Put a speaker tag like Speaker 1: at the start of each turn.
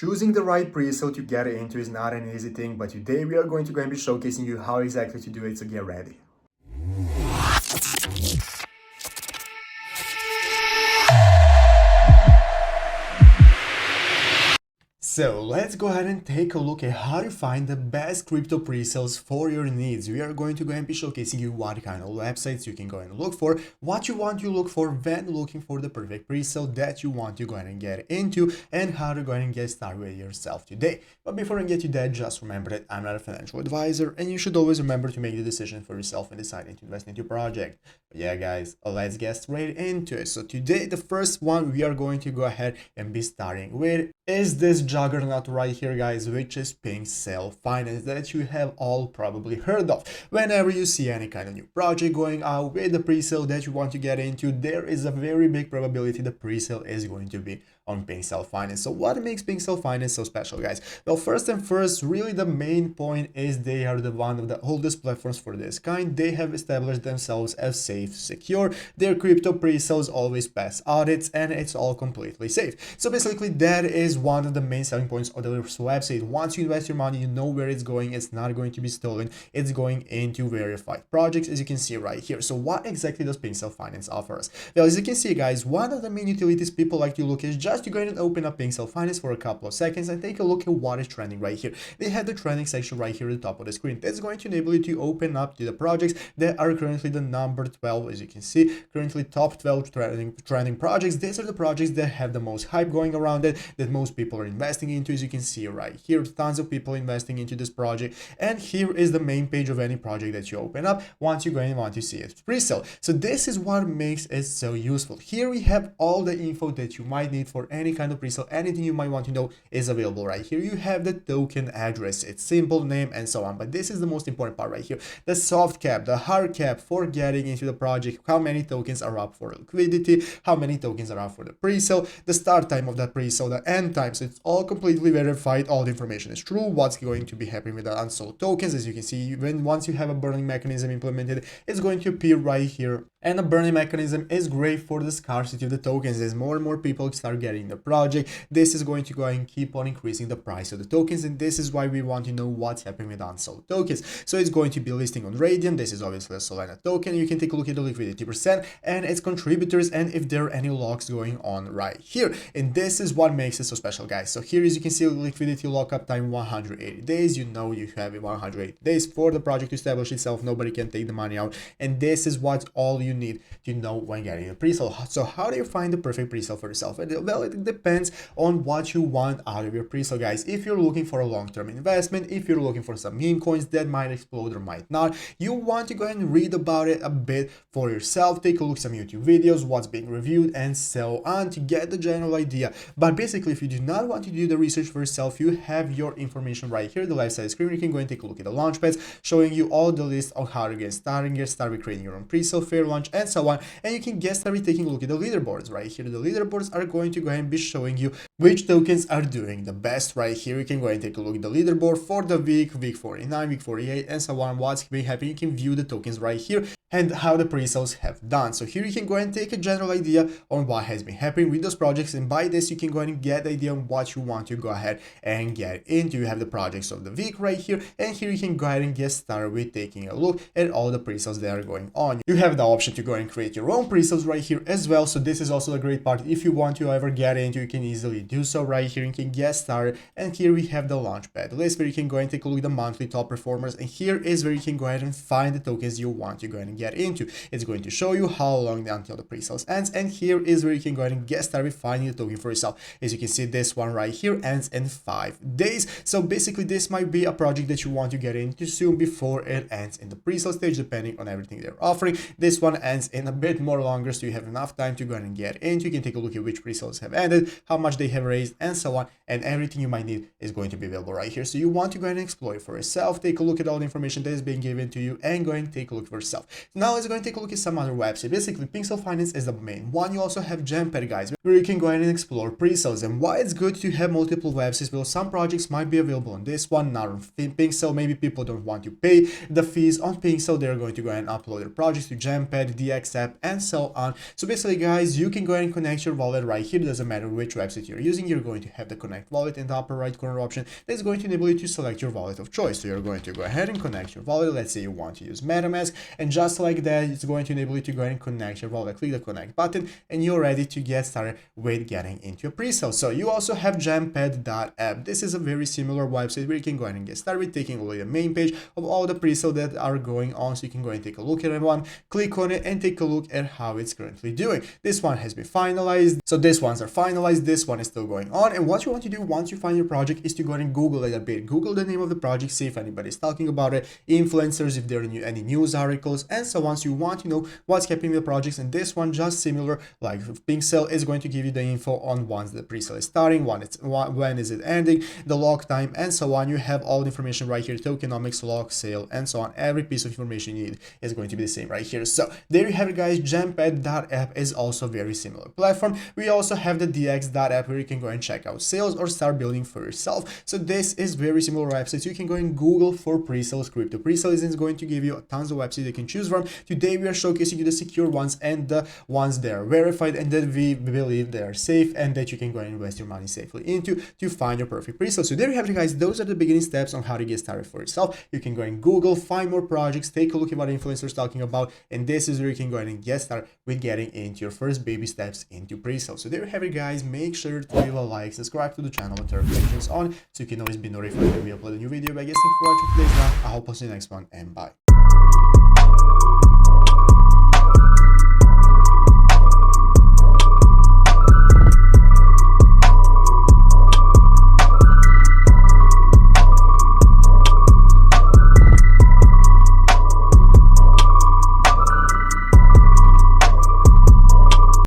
Speaker 1: Choosing the right presale to get into is not an easy thing, but today we are going to be showcasing you how exactly to do it, so get ready. So let's go ahead and take a look at how to find the best crypto presales for your needs. We are going to go and be showcasing you what kind of websites you can go and look for, what you want to look for when looking for the perfect presale that you want to go ahead and get into, and how to go ahead and get started with yourself today. But before I get to that, just remember that I'm not a financial advisor, and you should always remember to make the decision for yourself when deciding to invest into your project. But yeah, guys, let's get straight into it. So today, the first one we are going to go ahead and be starting with is this juggernaut right here, guys, which is PinkSale Finance, that you have all probably heard of. Whenever you see any kind of new project going out with the presale that you want to get into, there is a very big probability the presale is going to be on PinkSale Finance. So what makes PinkSale Finance so special, guys? Well, first and first, really the main point is they are the one of the oldest platforms for this kind. They have established themselves as safe, secure. Their crypto presales always pass audits, and it's all completely safe. So basically, that is one of the main selling points of the website. Once you invest your money, you know where it's going. It's not going to be stolen. It's going into verified projects, as you can see right here. So what exactly does PinkSale Finance offer us? Well, as you can see, guys, one of the main utilities people like to look is just to go ahead and open up PinkSale Finance for a couple of seconds and take a look at what is trending right here. They have the trending section right here at the top of the screen. That's going to enable you to open up to the projects that are currently the number 12, as you can see, currently top 12 trending projects. These are the projects that have the most hype going around it, that most people are investing into, as you can see right here. Tons of people investing into this project, and here is the main page of any project that you open up once you go and want to see its presale. So this is what makes it so useful. Here we have all the info that you might need for any kind of presale. Anything you might want to know is available right here. You have the token address, its symbol, name, and so on. But this is the most important part right here: the soft cap, the hard cap for getting into the project, how many tokens are up for liquidity, how many tokens are up for the presale, the start time of that presale, the end time. So it's all completely verified. All the information is true. What's going to be happening with the unsold tokens, as you can see, once you have a burning mechanism implemented, it's going to appear right here. And a burning mechanism is great for the scarcity of the tokens. As more and more people start getting the project, this is going to go and keep on increasing the price of the tokens, and this is why we want to know what's happening with unsold tokens. So it's going to be listing on Radiant. This is obviously a Solana token. You can take a look at the liquidity percent and its contributors, and if there are any locks going on right here. And this is what makes it so special, guys. So here, as you can see, liquidity lockup time 180 days. You know you have 180 days for the project to establish itself. Nobody can take the money out, and this is what all you need to know when getting a presale. So how do you find the perfect presale for yourself? Well, it depends on what you want out of your presale, guys. If you're looking for a long-term investment, if you're looking for some meme coins that might explode or might not, you want to go and read about it a bit for yourself, take a look at some YouTube videos, what's being reviewed, and so on, to get the general idea. But basically, if you do not want to do the research for yourself, you have your information right here, the left side screen. You can go and take a look at the launchpads, showing you all the list of how to get started with creating your own presale, fair launch, and so on. And you can get started taking a look at the leaderboards right here. The leaderboards are going to go ahead and be showing you which tokens are doing the best right here. You can go and take a look at the leaderboard for the week 49, week 48, and so on. What's being happening, you can view the tokens right here and how the presales have done. So here you can go and take a general idea on what has been happening with those projects, and by this you can go ahead and get the idea on what you want to go ahead and get into. You have the projects of the week right here, and here you can go ahead and get started with taking a look at all the presales that are going on. You have the option to go and create your own presales right here as well. So this is also a great part. If you want to ever get into, you can easily do so right here. You can get started, and here we have the launchpad list where you can go and take a look at the monthly top performers, and here is where you can go ahead and find the tokens you want to go ahead and get into. It's going to show you how long until the pre-sales ends, and here is where you can go ahead and get started finding the token for yourself. As you can see, this one right here ends in 5 days. So basically, this might be a project that you want to get into soon before it ends in the pre-sale stage, depending on everything they're offering. This one ends in a bit more longer, so you have enough time to go ahead and get into. You can take a look at which pre-sales have ended, how much they have raised, and so on, and everything you might need is going to be available right here. So you want to go ahead and explore it for yourself, take a look at all the information that is being given to you, and go and take a look for yourself. Now let's go and take a look at some other websites. Basically, PinkSale Finance is the main one. You also have Gempad, guys, where you can go ahead and explore pre-sales. And why it's good to have multiple websites? Well, some projects might be available on this one, not on PinkSale. Maybe people don't want to pay the fees on PinkSale. They're going to go ahead and upload their projects to Gempad, DX app, and so on. So basically, guys, you can go ahead and connect your wallet right here. There's doesn't matter which website you're using, you're going to have the connect wallet in the upper right corner option that's going to enable you to select your wallet of choice. So you're going to go ahead and connect your wallet. Let's say you want to use MetaMask, and just like that, it's going to enable you to go ahead and connect your wallet. Click the connect button and you're ready to get started with getting into a pre-sale. So you also have jampad.app. This is a very similar website where you can go ahead and get started with taking a look at the main page of all the pre-sale that are going on. So you can go and take a look at everyone, click on it and take a look at how it's currently doing. This one has been finalized. So these ones are finalized. This one is still going on. And what you want to do once you find your project is to go ahead and Google it a bit. Google the name of the project, see if anybody's talking about it, influencers, if there are any news articles, and so on. So you want to know what's happening with the projects. And this one, just similar like PinkSale, is going to give you the info on once the pre-sale is starting, when is it ending, the lock time, and so on. You have all the information right here, tokenomics, lock, sale, and so on. Every piece of information you need is going to be the same right here. So there you have it, guys. Jampad.app is also a very similar platform. We also have the dx.app where you can go and check out sales or start building for yourself. So this is very similar websites. You can go and Google for pre-sales crypto. Pre-sales is going to give you tons of websites you can choose from. Today we are showcasing you the secure ones and the ones that are verified and that we believe they are safe and that you can go and invest your money safely into to find your perfect pre-sale. So there you have it, guys. Those are the beginning steps on how to get started for yourself. You can go and Google, find more projects, take a look at what influencers talking about, and this is where you can go ahead and get started with getting into your first baby steps into pre-sale. So there you have it, guys. Make sure to leave a like, subscribe to the channel, and turn notifications on so you can always be notified when we upload a new video. But I guess thanks for watching today's one. I hope I'll see you next one, and bye.